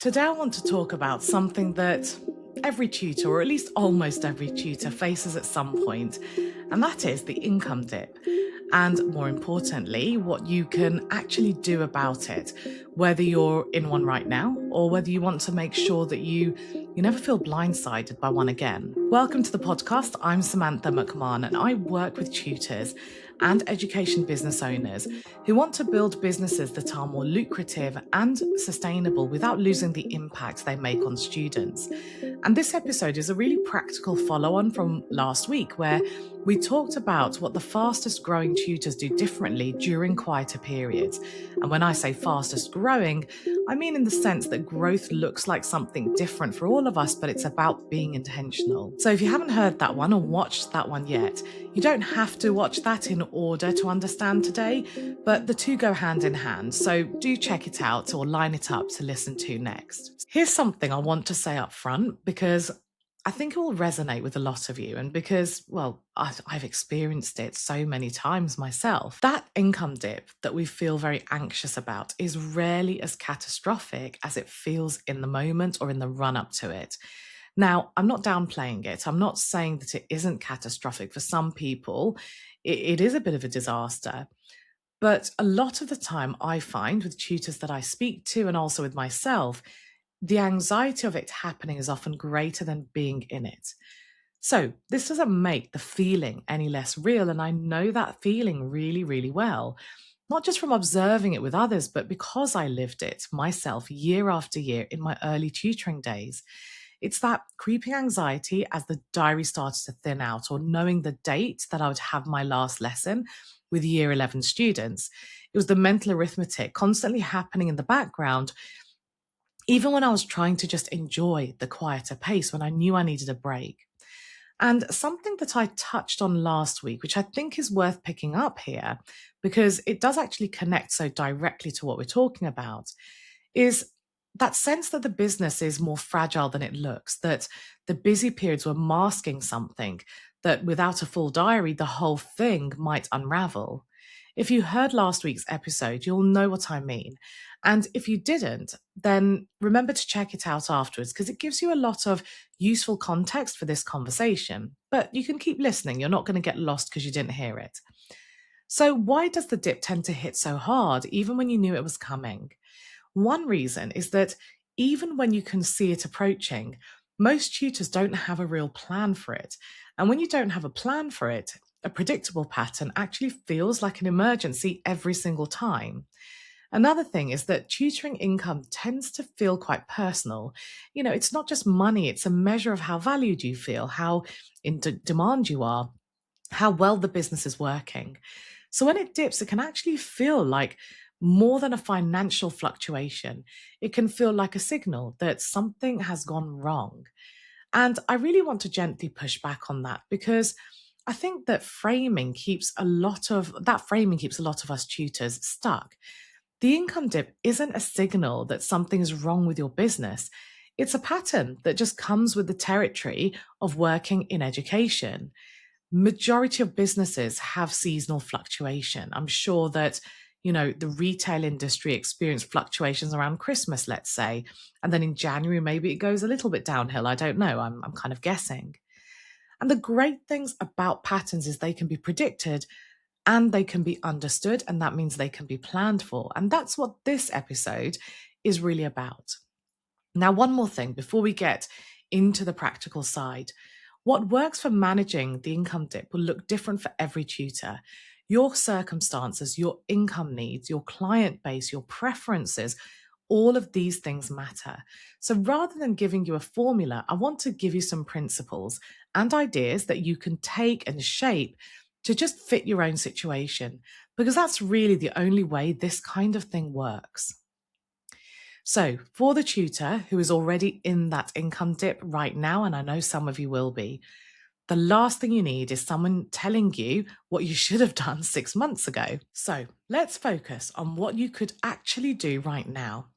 Today, I want to talk about something that every tutor, or at least almost every tutor, faces at some point, and that is the income dip. And more importantly, what you can actually do about it, whether you're in one right now or whether you want to make sure that you never feel blindsided by one again. Welcome to the podcast. I'm Samantha McMahon, and I work with tutors and education business owners who want to build businesses that are more lucrative and sustainable without losing the impact they make on students. And this episode is a really practical follow on from last week, where we talked about what the fastest growing tutors do differently during quieter periods. And when I say fastest growing, I mean in the sense that growth looks like something different for all of us, but it's about being intentional. So if you haven't heard that one or watched that one yet, you don't have to watch that in order to understand today, but the two go hand in hand. So do check it out or line it up to listen to next. Here's something I want to say up front because I think it will resonate with a lot of you, and because, well, I've experienced it so many times myself. That income dip that we feel very anxious about is rarely as catastrophic as it feels in the moment or in the run up to it. Now, I'm not downplaying it. I'm not saying that it isn't catastrophic. For some people, it is a bit of a disaster. But a lot of the time, I find with tutors that I speak to and also with myself, the anxiety of it happening is often greater than being in it. So, this doesn't make the feeling any less real. And I know that feeling really, really well, not just from observing it with others, but because I lived it myself year after year in my early tutoring days. It's that creeping anxiety as the diary started to thin out, or knowing the date that I would have my last lesson with year 11 students. It was the mental arithmetic constantly happening in the background, even when I was trying to just enjoy the quieter pace when I knew I needed a break. And something that I touched on last week, which I think is worth picking up here, because it does actually connect so directly to what we're talking about, is that sense that the business is more fragile than it looks, that the busy periods were masking something, that without a full diary, the whole thing might unravel. If you heard last week's episode, you'll know what I mean. And if you didn't, then remember to check it out afterwards, because it gives you a lot of useful context for this conversation. But you can keep listening. You're not going to get lost because you didn't hear it. So, why does the dip tend to hit so hard, even when you knew it was coming? One reason is that even when you can see it approaching, most tutors don't have a real plan for it. And when you don't have a plan for it, a predictable pattern actually feels like an emergency every single time. Another thing is that tutoring income tends to feel quite personal. It's not just money, it's a measure of how valued you feel, how in demand you are, how well the business is working. So when it dips, it can actually feel like more than a financial fluctuation. It can feel like a signal that something has gone wrong. And I really want to gently push back on that, because I think that framing keeps a lot of us tutors stuck. The income dip isn't a signal that something is wrong with your business. It's a pattern that just comes with the territory of working in education. Majority of businesses have seasonal fluctuation. I'm sure that, the retail industry experienced fluctuations around Christmas, let's say, and then in January, maybe it goes a little bit downhill. I don't know. I'm kind of guessing. And the great things about patterns is they can be predicted and they can be understood, and that means they can be planned for. And that's what this episode is really about. Now, one more thing before we get into the practical side. What works for managing the income dip will look different for every tutor. Your circumstances, your income needs, your client base, your preferences, all of these things matter. So rather than giving you a formula, I want to give you some principles and ideas that you can take and shape to just fit your own situation, because that's really the only way this kind of thing works. So, for the tutor who is already in that income dip right now, and I know some of you will be, the last thing you need is someone telling you what you should have done 6 months ago. So, let's focus on what you could actually do right now.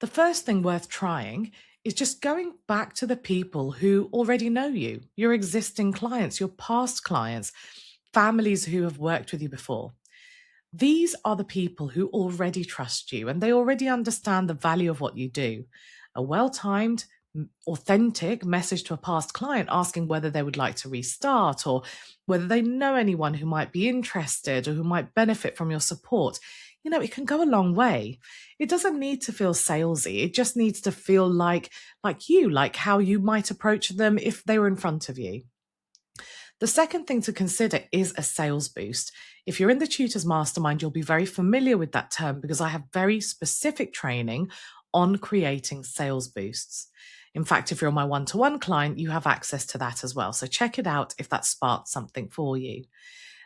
The first thing worth trying is just going back to the people who already know you, your existing clients, your past clients, families who have worked with you before. These are the people who already trust you and they already understand the value of what you do. a well-timed, authentic message to a past client asking whether they would like to restart or whether they know anyone who might be interested or who might benefit from your support. It can go a long way. It doesn't need to feel salesy. It just needs to feel like how you might approach them if they were in front of you. The second thing to consider is a sales boost. If you're in the Tutors Mastermind, you'll be very familiar with that term because I have very specific training on creating sales boosts. In fact, if you're my one-to-one client, you have access to that as well. So check it out if that sparked something for you.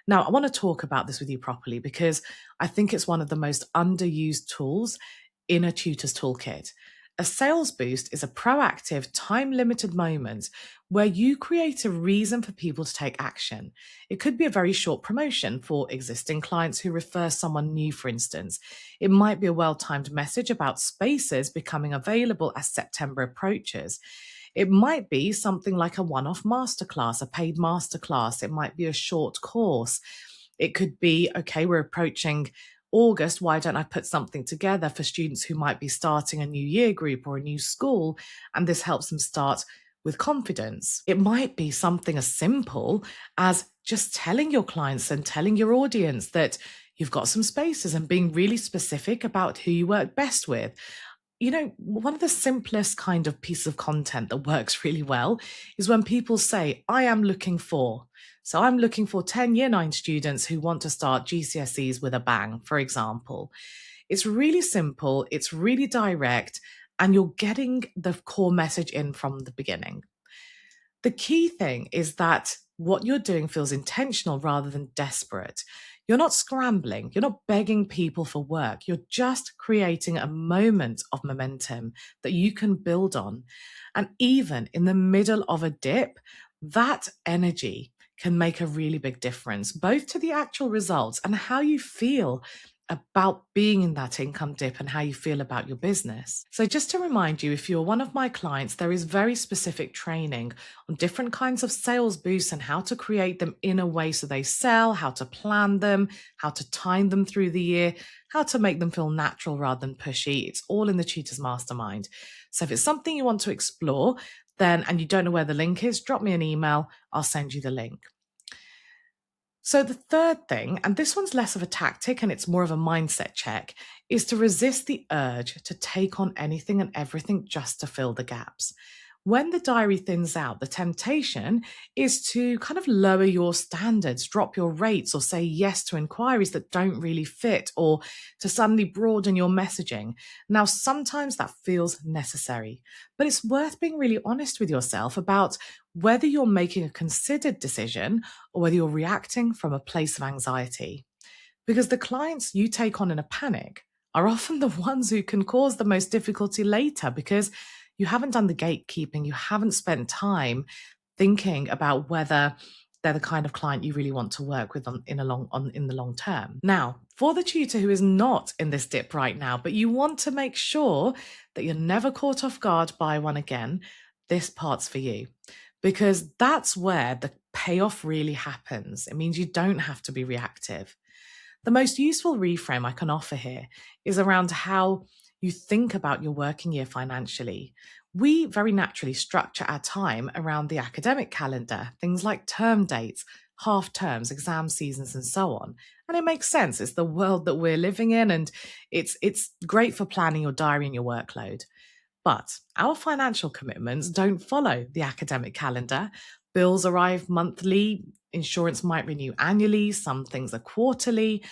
Now, I want to talk about this with you properly because I think it's one of the most underused tools in a tutor's toolkit. A sales boost is a proactive, time-limited moment where you create a reason for people to take action. It could be a very short promotion for existing clients who refer someone new, for instance. It might be a well-timed message about spaces becoming available as September approaches. It might be something like a one-off masterclass, a paid masterclass. It might be a short course. It could be, okay, we're approaching August, why don't I put something together for students who might be starting a new year group or a new school, and this helps them start with confidence. It might be something as simple as just telling your clients and telling your audience that you've got some spaces and being really specific about who you work best with. One of the simplest kind of piece of content that works really well is when people say, I am looking for. So I'm looking for 10 Year 9 students who want to start GCSEs with a bang, for example. It's really simple, it's really direct, and you're getting the core message in from the beginning. The key thing is that what you're doing feels intentional rather than desperate. You're not scrambling. You're not begging people for work. You're just creating a moment of momentum that you can build on. And even in the middle of a dip, that energy can make a really big difference, both to the actual results and how you feel about being in that income dip and how you feel about your business. So just to remind you, if you're one of my clients, there is very specific training on different kinds of sales boosts and how to create them in a way so they sell, how to plan them, how to time them through the year, how to make them feel natural rather than pushy. It's all in the Tutors Mastermind. So if it's something you want to explore, and you don't know where the link is, drop me an email. I'll send you the link. So the third thing, and this one's less of a tactic and it's more of a mindset check, is to resist the urge to take on anything and everything just to fill the gaps. When the diary thins out, the temptation is to kind of lower your standards, drop your rates, or say yes to inquiries that don't really fit, or to suddenly broaden your messaging. Now, sometimes that feels necessary, but it's worth being really honest with yourself about whether you're making a considered decision or whether you're reacting from a place of anxiety. Because the clients you take on in a panic are often the ones who can cause the most difficulty later because you haven't done the gatekeeping, you haven't spent time thinking about whether they're the kind of client you really want to work with in the long term. Now, for the tutor who is not in this dip right now, but you want to make sure that you're never caught off guard by one again, this part's for you. Because that's where the payoff really happens. It means you don't have to be reactive. The most useful reframe I can offer here is around how you think about your working year financially. We very naturally structure our time around the academic calendar, things like term dates, half terms, exam seasons, and so on. And it makes sense. It's the world that we're living in, and it's great for planning your diary and your workload. But our financial commitments don't follow the academic calendar. Bills arrive monthly, insurance might renew annually, some things are quarterly.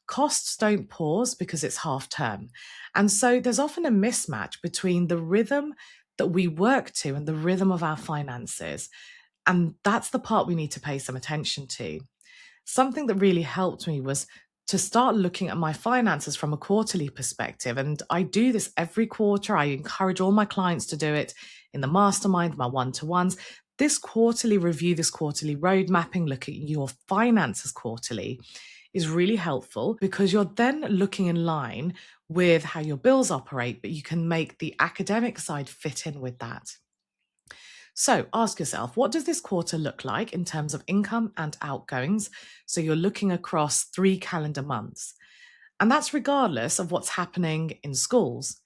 Costs don't pause because it's half term. And so there's often a mismatch between the rhythm that we work to and the rhythm of our finances. And that's the part we need to pay some attention to. Something that really helped me was to start looking at my finances from a quarterly perspective. And I do this every quarter. I encourage all my clients to do it in the mastermind, my one-to-ones. This quarterly review, this quarterly road mapping, look at your finances quarterly is really helpful because you're then looking in line with how your bills operate, but you can make the academic side fit in with that. So ask yourself, what does this quarter look like in terms of income and outgoings? So you're looking across 3 calendar months. And that's regardless of what's happening in schools.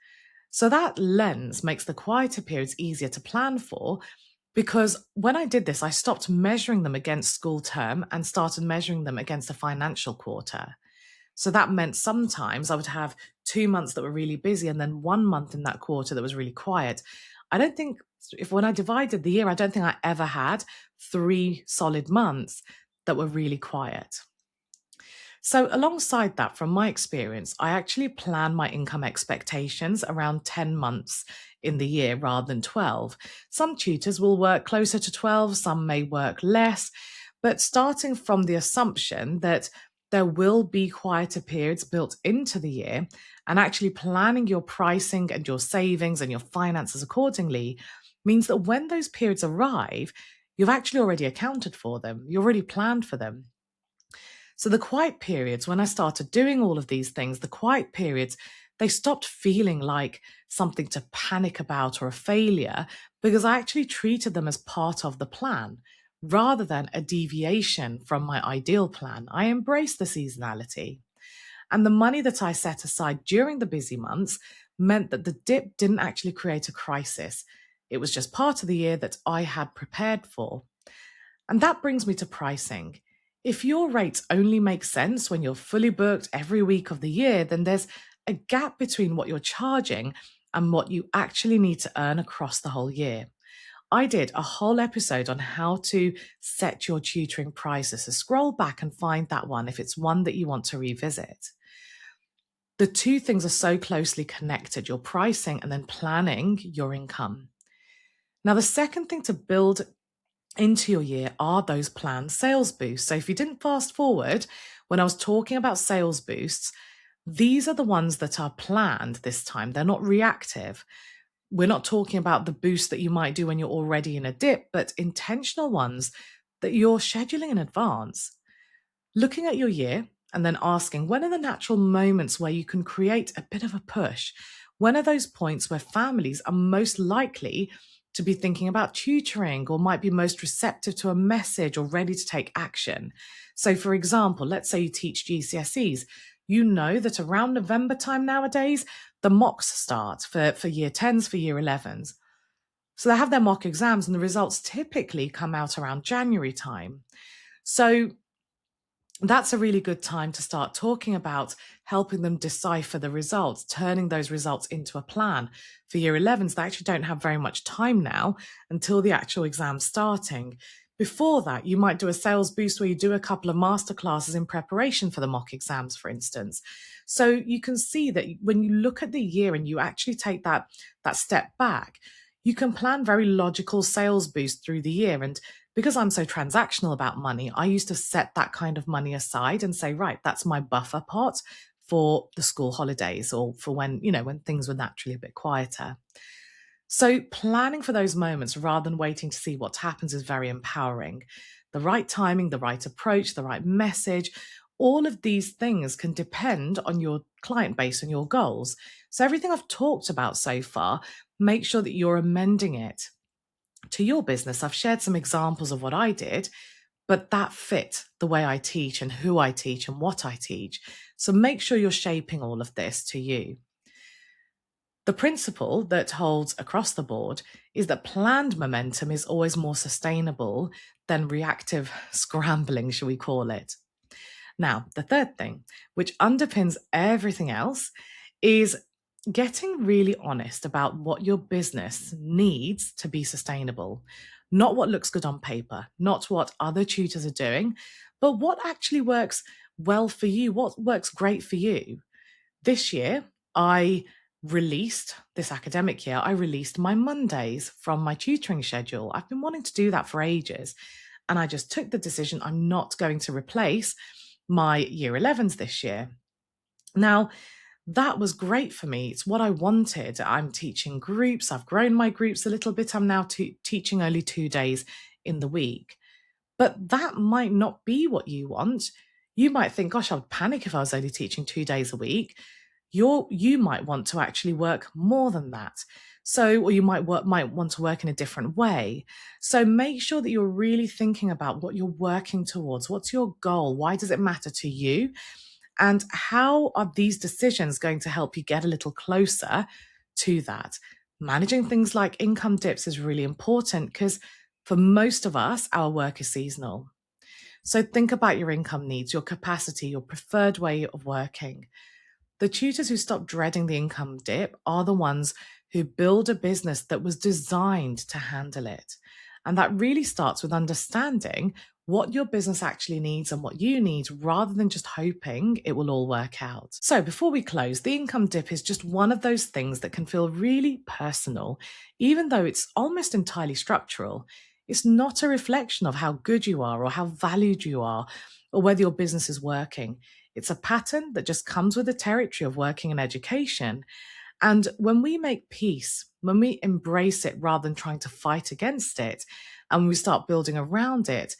So that lens makes the quieter periods easier to plan for, because when I did this, I stopped measuring them against school term and started measuring them against a financial quarter. So that meant sometimes I would have 2 months that were really busy and then 1 month in that quarter that was really quiet. I don't think, if when I divided the year, I don't think I ever had 3 solid months that were really quiet. So, alongside that, from my experience, I actually plan my income expectations around 10 months in the year rather than 12. Some tutors will work closer to 12, some may work less, but starting from the assumption that there will be quieter periods built into the year, and actually planning your pricing and your savings and your finances accordingly means that when those periods arrive, you've actually already accounted for them, you already planned for them. So the quiet periods, when I started doing all of these things, the quiet periods, they stopped feeling like something to panic about or a failure, because I actually treated them as part of the plan rather than a deviation from my ideal plan. I embraced the seasonality. And the money that I set aside during the busy months meant that the dip didn't actually create a crisis. It was just part of the year that I had prepared for. And that brings me to pricing. If your rates only make sense when you're fully booked every week of the year, then there's a gap between what you're charging and what you actually need to earn across the whole year. I did a whole episode on how to set your tutoring prices, so scroll back and find that one if it's one that you want to revisit. The two things are so closely connected, your pricing and then planning your income. Now, the second thing to build into your year are those planned sales boosts. So if you didn't fast forward, when I was talking about sales boosts, these are the ones that are planned this time. They're not reactive. We're not talking about the boost that you might do when you're already in a dip, but intentional ones that you're scheduling in advance. Looking at your year and then asking, when are the natural moments where you can create a bit of a push? When are those points where families are most likely to be thinking about tutoring or might be most receptive to a message or ready to take action? So, for example, let's say you teach GCSEs. You know that around November time nowadays, the mocks start for year 10s, for year 11s. So they have their mock exams and the results typically come out around January time. So that's a really good time to start talking about helping them decipher the results, turning those results into a plan. For year 11s, they actually don't have very much time now until the actual exam starting. Before that, you might do a sales boost where you do a couple of masterclasses in preparation for the mock exams, for instance. So you can see that when you look at the year and you actually take that step back, you can plan very logical sales boosts through the year. And because I'm so transactional about money, I used to set that kind of money aside and say, right, that's my buffer pot for the school holidays or for when things were naturally a bit quieter. So planning for those moments rather than waiting to see what happens is very empowering. The right timing, the right approach, the right message, all of these things can depend on your client base and your goals. So everything I've talked about so far, make sure that you're amending it to your business. I've shared some examples of what I did, but that fit the way I teach and who I teach and what I teach. So make sure you're shaping all of this to you. The principle that holds across the board is that planned momentum is always more sustainable than reactive scrambling, shall we call it. Now, the third thing, which underpins everything else, is getting really honest about what your business needs to be sustainable. Not what looks good on paper, not what other tutors are doing, but what actually works well for you, what works great for you. This year, this academic year, I released my Mondays from my tutoring schedule. I've been wanting to do that for ages. And I just took the decision I'm not going to replace my year 11s this year. Now, that was great for me. It's what I wanted. I'm teaching groups. I've grown my groups a little bit. I'm now teaching only 2 days in the week. But that might not be what you want. You might think, gosh, I would panic if I was only teaching 2 days a week. You might want to actually work more than that. Or you might want to work in a different way. So make sure that you're really thinking about what you're working towards. What's your goal? Why does it matter to you? And how are these decisions going to help you get a little closer to that. Managing things like income dips is really important because for most of us, our work is seasonal. So think about your income needs, your capacity, your preferred way of working. The tutors who stop dreading the income dip are the ones who build a business that was designed to handle it. And that really starts with understanding what your business actually needs and what you need rather than just hoping it will all work out. So, before we close, the income dip is just one of those things that can feel really personal, even though it's almost entirely structural. It's not a reflection of how good you are or how valued you are or whether your business is working. It's a pattern that just comes with the territory of working in education. And when we make peace, when we embrace it rather than trying to fight against it, and we start building around it,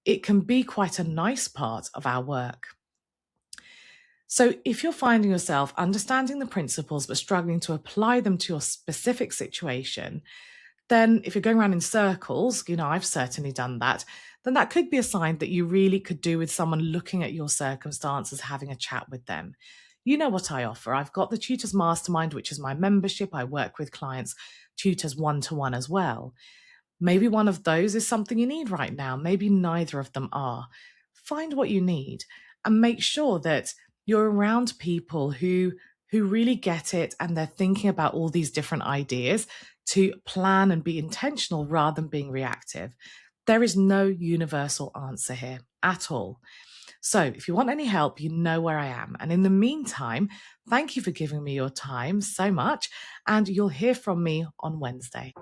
it can be quite a nice part of our work. So if you're finding yourself understanding the principles but struggling to apply them to your specific situation, then if you're going around in circles, I've certainly done that, then that could be a sign that you really could do with someone looking at your circumstances, having a chat with them. You know what I offer. I've got the Tutors Mastermind, which is my membership. I work with clients, tutors one-to-one as well. Maybe one of those is something you need right now. Maybe neither of them are. Find what you need and make sure that you're around people who really get it and they're thinking about all these different ideas to plan and be intentional rather than being reactive. There is no universal answer here at all. So if you want any help, you know where I am. And in the meantime, thank you for giving me your time so much, and you'll hear from me on Wednesday.